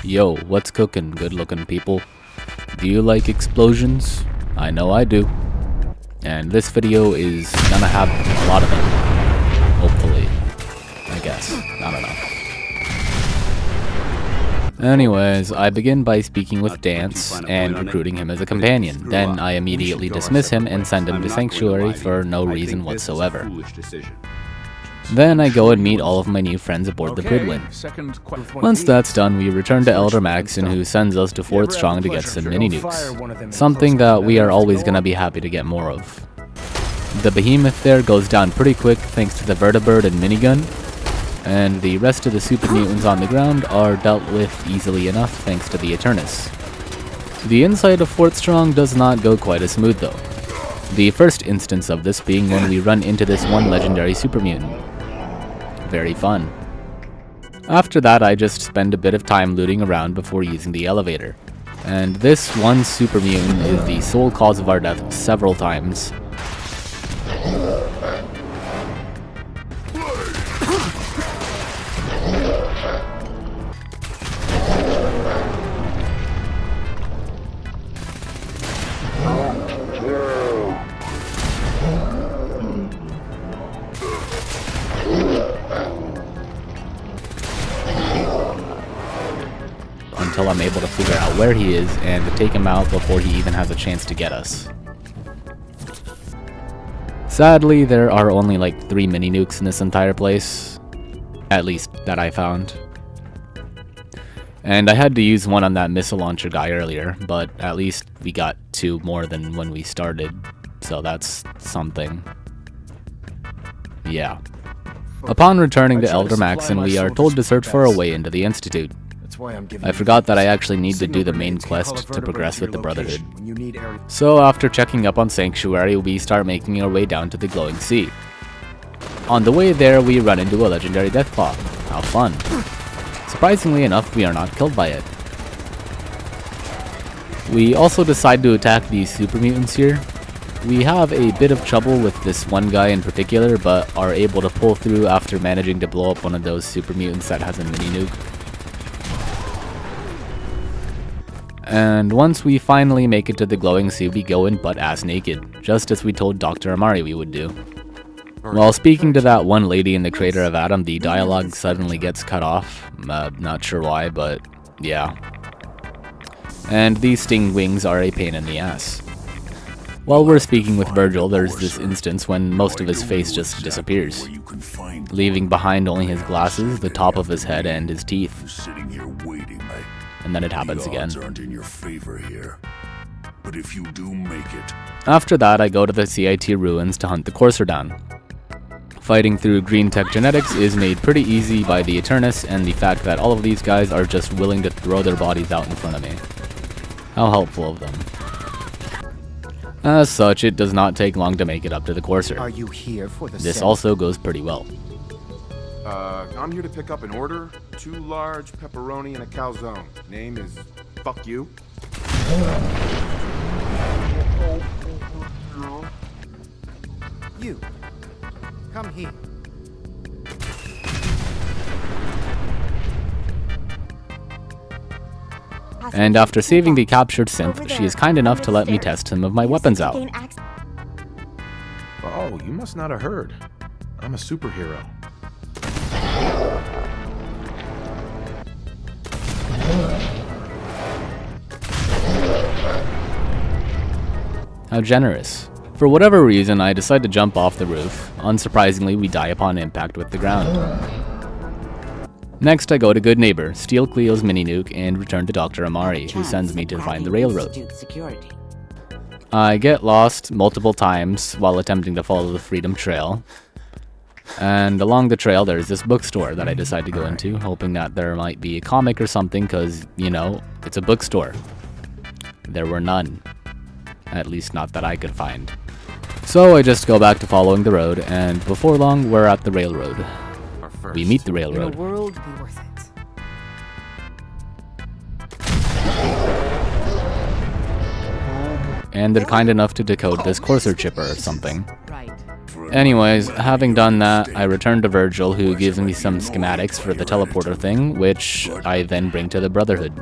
Yo, what's cooking, good looking people? Do you like explosions? I know I do. And this video is gonna have a lot of them. Hopefully. I guess. I don't know. Anyways, I begin by speaking with Dance and recruiting him as a companion. Then I immediately dismiss him and send him to Sanctuary for no reason whatsoever. Then I go and meet all of my new friends aboard the Goodwin. Once that's done, we return to Elder Maxon, who sends us to Fort Strong to get some mini-nukes. Something that we are always gonna be happy to get more of. The behemoth there goes down pretty quick thanks to the vertibird and minigun, and the rest of the super mutants on the ground are dealt with easily enough thanks to the Eternus. The inside of Fort Strong does not go quite as smooth though. The first instance of this being when we run into this one legendary super mutant. Very fun. After that, I just spend a bit of time looting around before using the elevator. And this one super mutant is the sole cause of our death several times. Until I'm able to figure out where he is and to take him out before he even has a chance to get us. Sadly, there are only like 3 mini-nukes in this entire place. At least, that I found. And I had to use one on that missile launcher guy earlier, but at least we got 2 more than when we started. So that's something. Yeah. Upon returning to Elder Maxon, we are told to search for a way into the Institute. I forgot that I actually need to do the main quest to progress with the Brotherhood. So after checking up on Sanctuary, we start making our way down to the Glowing Sea. On the way there, we run into a legendary Deathclaw. How fun. Surprisingly enough, we are not killed by it. We also decide to attack these super mutants here. We have a bit of trouble with this one guy in particular, but are able to pull through after managing to blow up one of those super mutants that has a mini-nuke. And once we finally make it to the Glowing Sea, we go in butt-ass naked, just as we told Dr. Amari we would do. While speaking to that one lady in the Crater of Adam, the dialogue suddenly gets cut off. Not sure why, but yeah. And these sting wings are a pain in the ass. While we're speaking with Virgil, there's this instance when most of his face just disappears, leaving behind only his glasses, the top of his head, and his teeth. And then it happens again. After that, I go to the CIT ruins to hunt the Courser down. Fighting through green tech genetics is made pretty easy by the Eternus and the fact that all of these guys are just willing to throw their bodies out in front of me. How helpful of them. As such, it does not take long to make it up to the Courser. Are you here for the This also goes pretty well. I'm here to pick up an order. 2 large pepperoni and a calzone. Name is Fuck You. You. Come here. And after saving the captured synth, she is kind enough to let me test some of my weapons out. Oh, you must not have heard. I'm a superhero. How generous. For whatever reason, I decide to jump off the roof. Unsurprisingly, we die upon impact with the ground. Next, I go to Good Neighbor, steal Cleo's mini-nuke, and return to Dr. Amari, who sends me to find the railroad. I get lost multiple times while attempting to follow the Freedom Trail. And along the trail, there's this bookstore that I decide to go into, hoping that there might be a comic or something, because, you know, it's a bookstore. There were none. At least not that I could find. So I just go back to following the road, and before long, we're at the railroad. We meet the railroad. In a world be worth it. And they're kind enough to decode this Courser chipper or something. Right. Anyways, having done that, I return to Virgil, who gives me some schematics for the teleporter thing, which I then bring to the Brotherhood.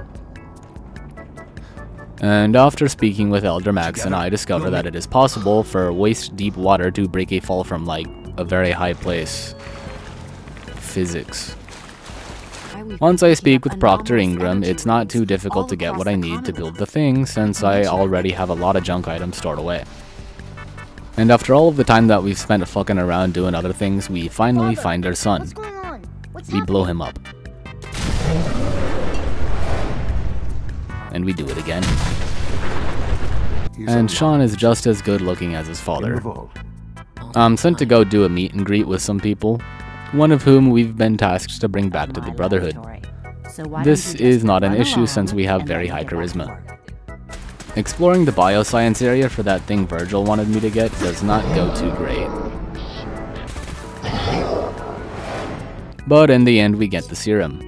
And after speaking with Elder Maxon, I discover that it is possible for waist-deep water to break a fall from, like, a very high place. Physics. Once I speak with Proctor Ingram, it's not too difficult to get what I need to build the thing, since I already have a lot of junk items stored away. And after all of the time that we've spent fucking around doing other things, we finally find our son. We blow him up. And we do it again. And Sean is just as good looking as his father. I'm sent to go do a meet and greet with some people, one of whom we've been tasked to bring back to the Brotherhood. This is not an issue since we have very high charisma. Exploring the bioscience area for that thing Virgil wanted me to get does not go too great. But in the end we get the serum.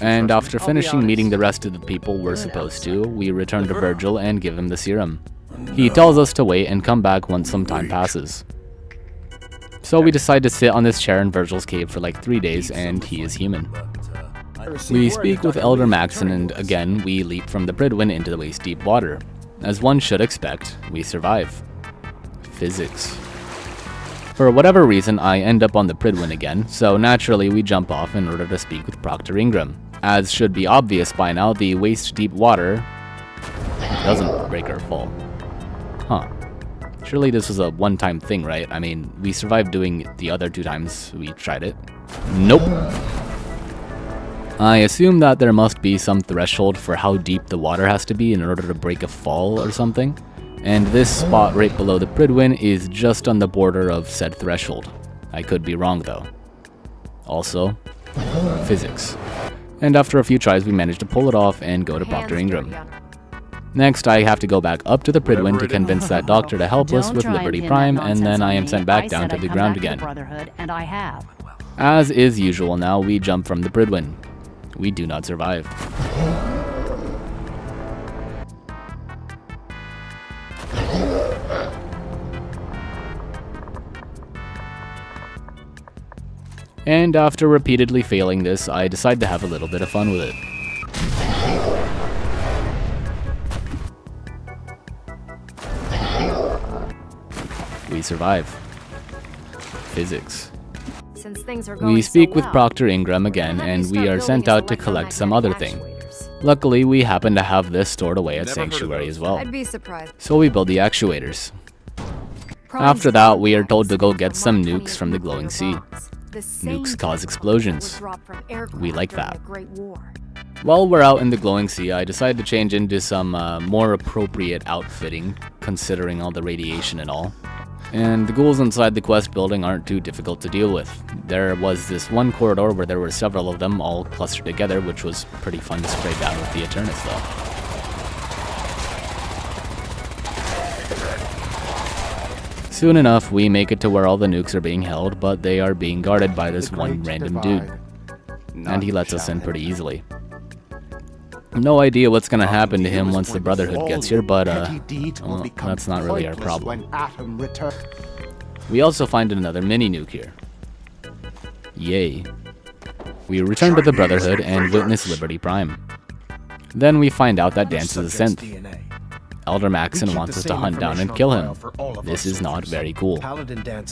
And after finishing meeting the rest of the people we're supposed to, we return to Virgil and give him the serum. He tells us to wait and come back once some time passes. So we decide to sit on this chair in Virgil's cave for like 3 days, and he is human. We speak with Elder Maxon, and again, we leap from the Pridwin into the waist-deep water. As one should expect, we survive. Physics. For whatever reason, I end up on the Pridwin again, so naturally we jump off in order to speak with Proctor Ingram. As should be obvious by now, the waist-deep water doesn't break or fall. Huh. Surely this was a one-time thing, right? I mean, we survived doing it the other 2 times we tried it. Nope. I assume that there must be some threshold for how deep the water has to be in order to break a fall or something. And this spot right below the Pridwin is just on the border of said threshold. I could be wrong though. Also, physics. And after a few tries we managed to pull it off and go to Proctor Ingram. Next, I have to go back up to the Pridwin to convince that doctor to help us with Liberty Prime, and then I am sent back down to the ground again. As is usual now, we jump from the Pridwin. We do not survive. And after repeatedly failing this, I decide to have a little bit of fun with it. We survive. Physics. We speak with Proctor Ingram again, and we are sent out to collect some other thing. Luckily, we happen to have this stored away at Sanctuary as well. So we build the actuators. After that, we are told to go get some nukes from the glowing sea. Nukes cause explosions. We like that. While we're out in the glowing sea, I decide to change into some more appropriate outfitting, considering all the radiation and all. And the ghouls inside the quest building aren't too difficult to deal with. There was this one corridor where there were several of them all clustered together, which was pretty fun to spray down with the Eternus though. Soon enough, we make it to where all the nukes are being held, but they are being guarded by this one random dude. And he lets us in pretty easily. No idea what's gonna happen to him once the Brotherhood gets here, but well, that's not really our problem. We also find another mini-nuke here. Yay. We return to the Brotherhood and witness Liberty Prime. Then we find out that Dance is a synth. Elder Maxon wants us to hunt down and kill him. This is not very cool.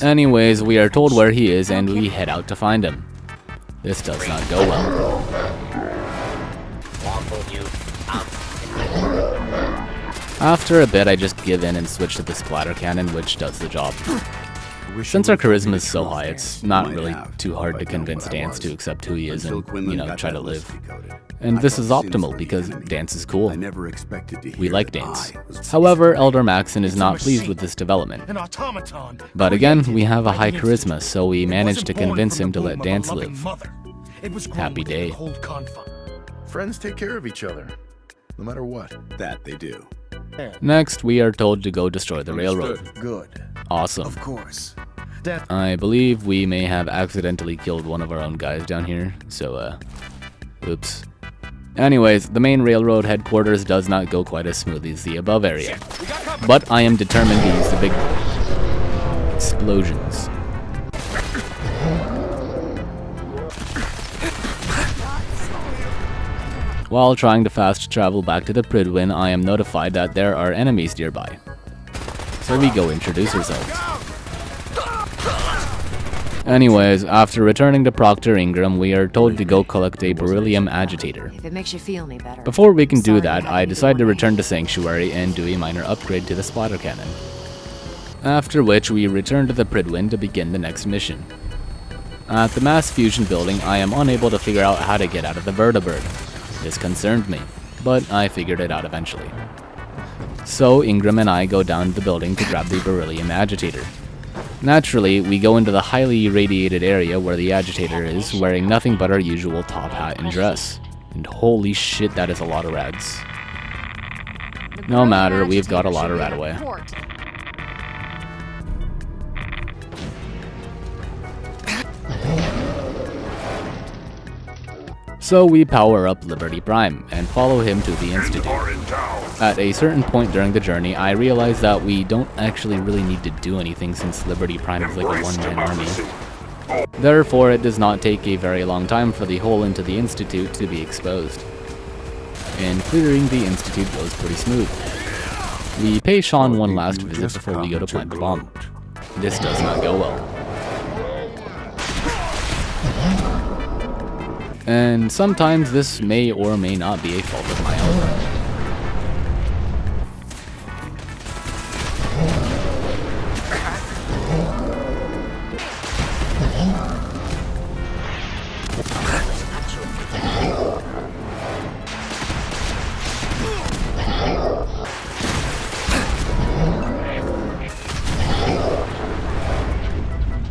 Anyways, we are told where he is and we head out to find him. This does not go well. After a bit, I just give in and switch to the splatter cannon, which does the job. Since our charisma is so high, it's not really too hard to convince Dance to accept who he is and, you know, try to live. And this is optimal because Dance is cool. We like Dance. However, Elder Maxon is not pleased with this development. But again, we have a high charisma, so we manage to convince him to let Dance live. Happy day. Friends take care of each other, no matter what. That they do. Next, we are told to go destroy the railroad. Good. Awesome. Of course. I believe we may have accidentally killed one of our own guys down here, so, oops. Anyways, the main railroad headquarters does not go quite as smoothly as the above area. But I am determined to use the big boy. explosions. While trying to fast travel back to the Prydwen, I am notified that there are enemies nearby. So we go introduce ourselves. Anyways, after returning to Proctor Ingram, we are told to go collect a beryllium agitator. If it makes you feel any better. Before we can do Sorry that, I had I to decide to go away. return to Sanctuary and do a minor upgrade to the splatter cannon. After which, we return to the Prydwen to begin the next mission. At the mass fusion building, I am unable to figure out how to get out of the vertibird. This concerned me, but I figured it out eventually. So Ingram and I go down to the building to grab the beryllium agitator. Naturally, we go into the highly irradiated area where the agitator is, wearing nothing but our usual top hat and dress. And holy shit, that is a lot of rads. No matter, we've got a lot of radaway. So we power up Liberty Prime and follow him to the Institute. At a certain point during the journey, I realize that we don't actually really need to do anything since Liberty Prime is like a one-man army. Therefore, it does not take a very long time for the hole into the Institute to be exposed. And clearing the Institute goes pretty smooth. We pay Sean one last visit before we go to plant the bomb. This does not go well. And sometimes this may or may not be a fault of my own.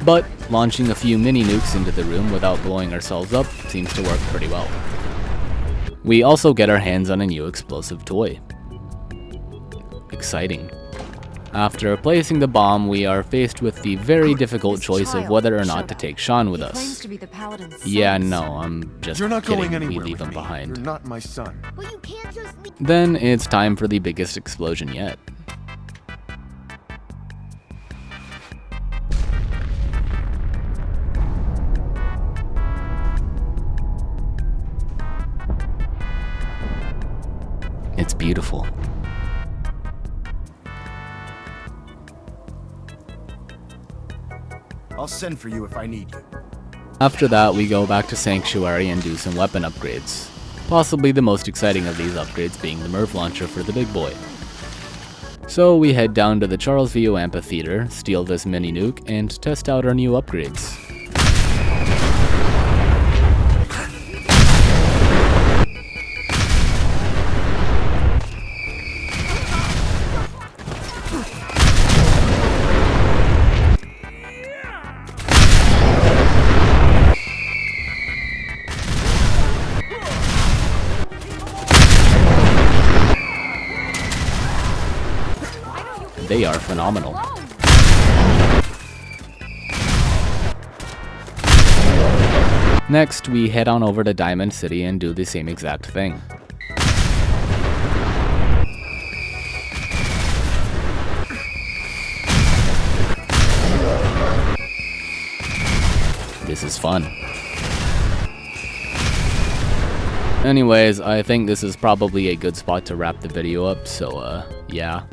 But launching a few mini nukes into the room without blowing ourselves up seems to work pretty well. We also get our hands on a new explosive toy. Exciting. After placing the bomb, we are faced with the very difficult choice of whether or not to take Sean with us. Yeah, no, I'm just You're not going kidding. We anywhere leave with him me. behind. You're not my son. But you can't just leave. Then it's time for the biggest explosion yet. It's beautiful. I'll send for you if I need you. After that, we go back to Sanctuary and do some weapon upgrades. Possibly the most exciting of these upgrades being the Murph launcher for the big boy. So we head down to the Charles View Amphitheater, steal this mini nuke, and test out our new upgrades. They are phenomenal. Next, we head on over to Diamond City and do the same exact thing. This is fun. Anyways, I think this is probably a good spot to wrap the video up, so yeah.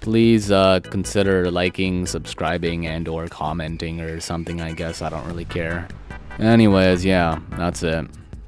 Please consider liking, subscribing, and or commenting or something, I guess. I don't really care. Anyways, yeah, that's it.